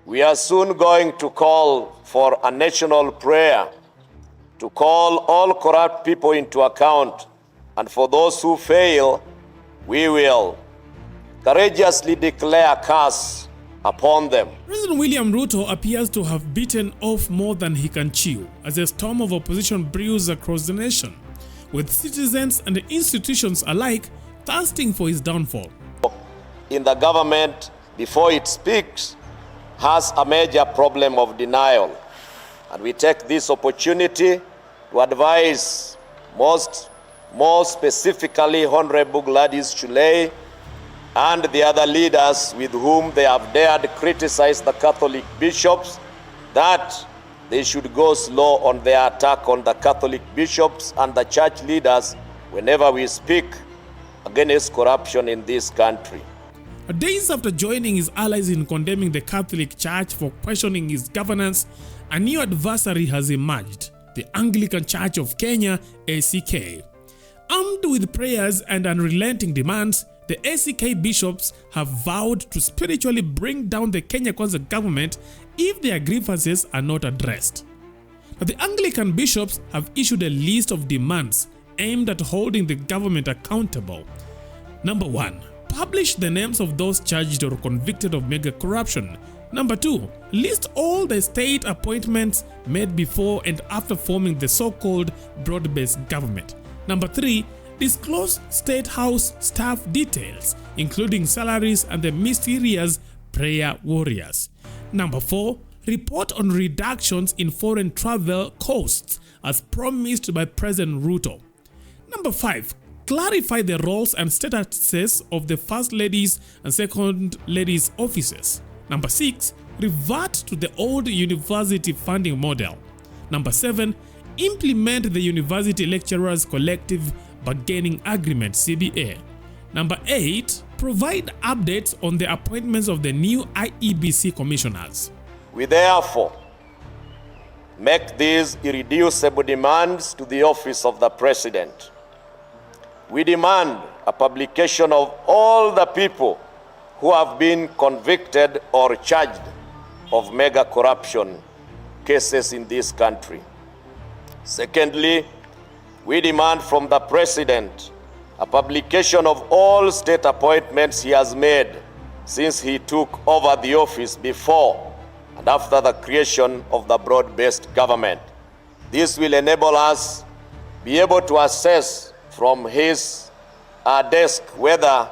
We are soon going to call for a national prayer to call all corrupt people into account, and for those who fail, we will courageously declare a curse upon them. President William Ruto appears to have bitten off more than he can chew as a storm of opposition brews across the nation, with citizens and institutions alike thirsting for his downfall. In the government, before it speaks, has a major problem of denial. And we take this opportunity to advise more specifically Honorable Gladys Chulei and the other leaders with whom they have dared criticize the Catholic bishops that they should go slow on their attack on the Catholic bishops and the church leaders whenever we speak against corruption in this country. Days after joining his allies in condemning the Catholic Church for questioning his governance, a new adversary has emerged, the Anglican Church of Kenya, ACK. Armed with prayers and unrelenting demands, the ACK bishops have vowed to spiritually bring down the Kenya Kwanza government if their grievances are not addressed. Now, the Anglican bishops have issued a list of demands aimed at holding the government accountable. Number 1. Publish the names of those charged or convicted of mega corruption. Number 2. List all the state appointments made before and after forming the so-called broad-based government. Number 3. Disclose State House staff details, including salaries and the mysterious prayer warriors. Number 4. Report on reductions in foreign travel costs as promised by President Ruto. Number 5. Clarify the roles and statuses of the First Ladies and Second Ladies offices. Number 6. Revert to the old university funding model. Number 7. Implement the University Lecturers Collective Bargaining Agreement (CBA). Number 8. Provide updates on the appointments of the new IEBC commissioners. We therefore make these irreducible demands to the office of the President. We demand a publication of all the people who have been convicted or charged of mega corruption cases in this country. Secondly, we demand from the President a publication of all state appointments he has made since he took over the office before and after the creation of the broad-based government. This will enable us be able to assess from his desk whether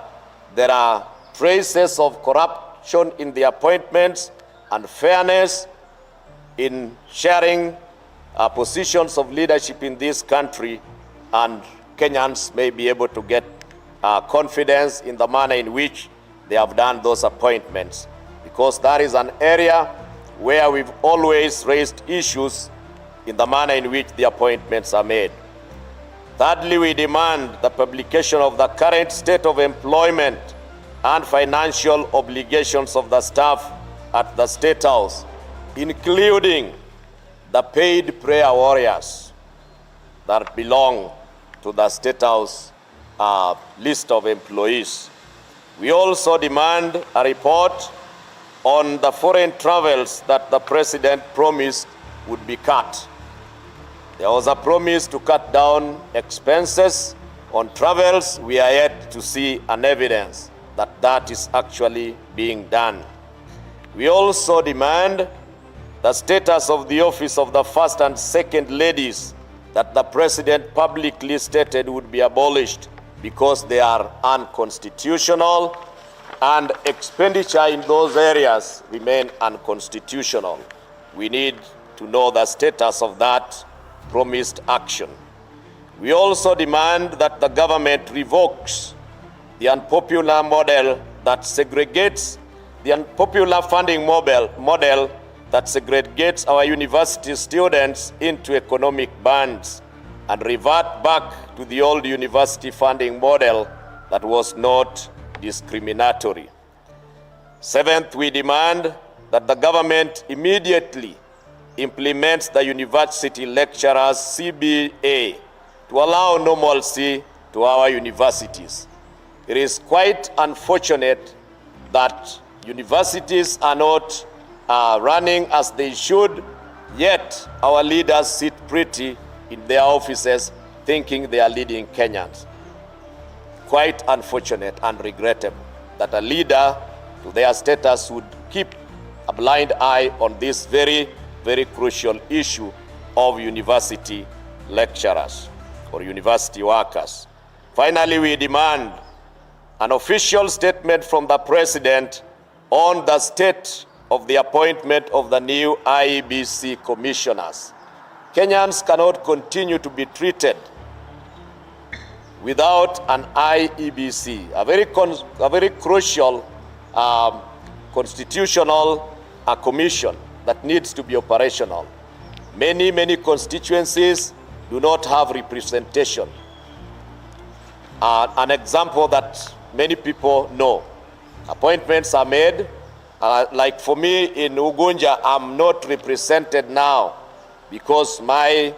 there are traces of corruption in the appointments and fairness in sharing positions of leadership in this country, and Kenyans may be able to get confidence in the manner in which they have done those appointments, because that is an area where we've always raised issues in the manner in which the appointments are made. Thirdly, we demand the publication of the current state of employment and financial obligations of the staff at the State House, including the paid prayer warriors that belong to the State House list of employees. We also demand a report on the foreign travels that the President promised would be cut. There was a promise to cut down expenses on travels. We are yet to see an evidence that that is actually being done. We also demand the status of the office of the First and Second Ladies that the President publicly stated would be abolished because they are unconstitutional and expenditure in those areas remain unconstitutional. We need to know the status of that promised action. We also demand that the government revokes the unpopular model that segregates, the unpopular funding model that segregates our university students into economic bands and revert back to the old university funding model that was not discriminatory. Seventh, we demand that the government immediately implements the University Lecturers CBA to allow normalcy to our universities. It is quite unfortunate that universities are not running as they should, yet our leaders sit pretty in their offices thinking they are leading Kenyans. Quite unfortunate and regrettable that a leader to their status would keep a blind eye on this very, very crucial issue of university lecturers or university workers. Finally, we demand an official statement from the President on the state of the appointment of the new IEBC commissioners. Kenyans cannot continue to be treated without an IEBC, a very crucial constitutional commission that needs to be operational. Many constituencies do not have representation. An example that many people know, appointments are made. Like for me in Ugunja, I'm not represented now because my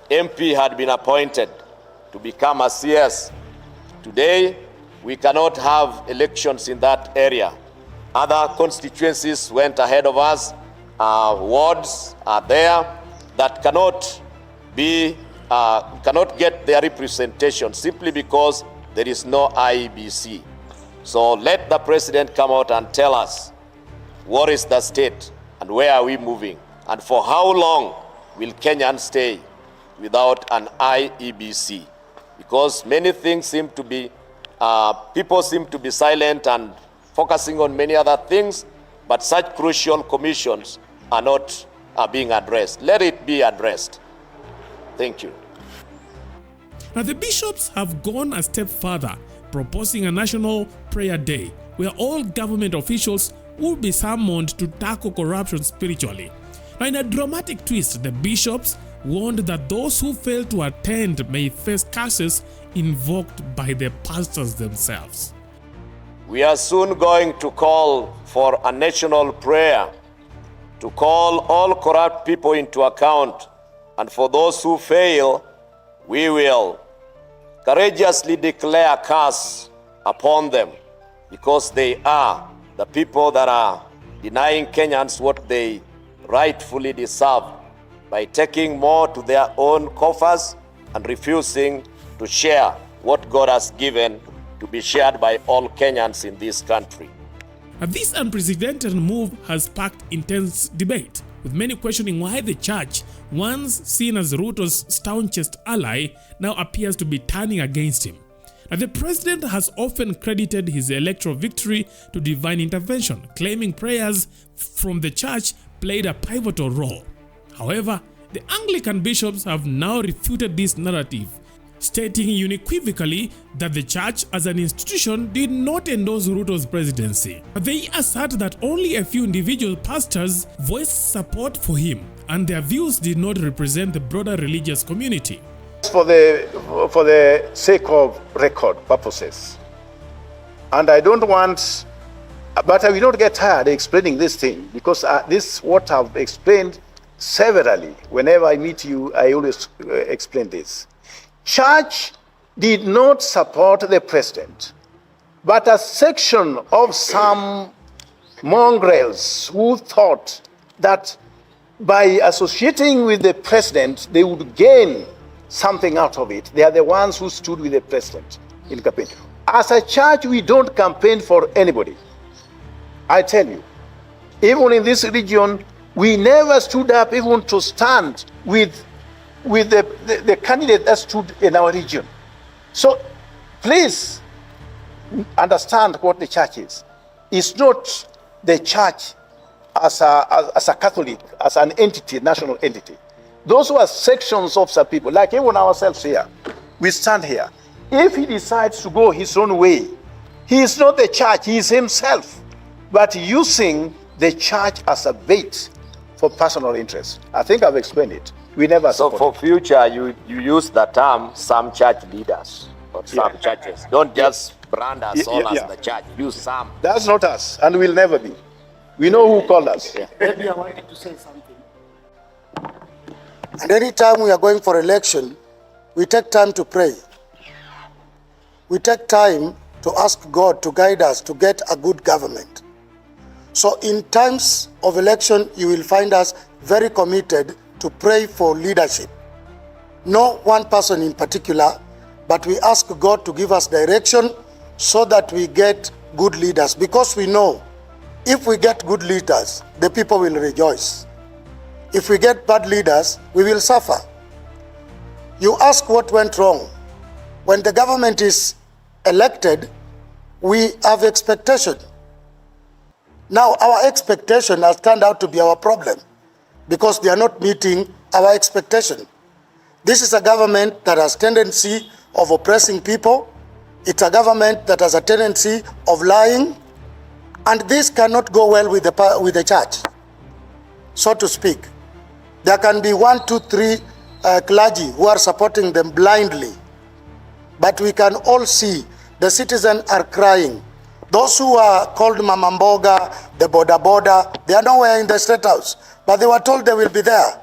MP had been appointed to become a CS. Today, we cannot have elections in that area. Other constituencies went ahead of us. Wards are there that cannot get their representation simply because there is no IEBC. So let the President come out and tell us what is the state and where are we moving, and for how long will Kenyans stay without an IEBC? Because many things seem to be, people seem to be silent and focusing on many other things, but such crucial commissions are not being addressed. Let it be addressed. Thank you. Now, the bishops have gone a step further, proposing a national prayer day where all government officials will be summoned to tackle corruption spiritually. Now, in a dramatic twist, the bishops warned that those who fail to attend may face curses invoked by the pastors themselves. We are soon going to call for a national prayer to call all corrupt people into account, and for those who fail, we will courageously declare a curse upon them, because they are the people that are denying Kenyans what they rightfully deserve by taking more to their own coffers and refusing to share what God has given to be shared by all Kenyans in this country. This unprecedented move has sparked intense debate, with many questioning why the church, once seen as Ruto's staunchest ally, now appears to be turning against him. The president has often credited his electoral victory to divine intervention, claiming prayers from the church played a pivotal role. However, the Anglican bishops have now refuted this narrative, stating unequivocally that the church as an institution did not endorse Ruto's presidency. They assert that only a few individual pastors voiced support for him, and their views did not represent the broader religious community. For the sake of record purposes, and I don't want, but I will not get tired explaining this thing, because this is what I've explained severally. Whenever I meet you, I always explain this. Church did not support the president, but a section of some mongrels who thought that by associating with the president, they would gain something out of it. They are the ones who stood with the president in campaign. As a church, we don't campaign for anybody. I tell you, even in this region, we never stood up even to stand with the candidate that stood in our region. So please understand what the church is. It's not the church as a Catholic, as an entity, national entity. Those who are sections of some people, like even ourselves here, we stand here. If he decides to go his own way, he is not the church, he is himself, but using the church as a bait for personal interest. I think I've explained it. We never So for future, you use the term some church leaders or some churches. Don't just brand us all as the church. Use some. That's not us, and will never be. We know who called us. Maybe I wanted to say something. And any time we are going for election, we take time to pray. We take time to ask God to guide us to get a good government. So in times of election, you will find us very committed to pray for leadership. No one person in particular, but we ask God to give us direction so that we get good leaders. Because we know if we get good leaders, the people will rejoice. If we get bad leaders, we will suffer. You ask what went wrong. When the government is elected, we have expectation. Now, our expectation has turned out to be our problem because they are not meeting our expectation. This is a government that has tendency of oppressing people. It's a government that has a tendency of lying, and this cannot go well with the church, so to speak. There can be 1, 2, 3 clergy who are supporting them blindly, but we can all see the citizens are crying. Those who are called Mama Mboga, the Boda, they are nowhere in the State House, but they were told they will be there.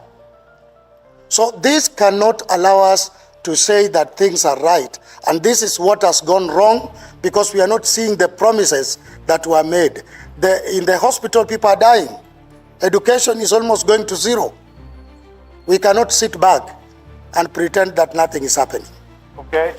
So this cannot allow us to say that things are right. And this is what has gone wrong because we are not seeing the promises that were made. In the hospital, people are dying. Education is almost going to zero. We cannot sit back and pretend that nothing is happening. Okay.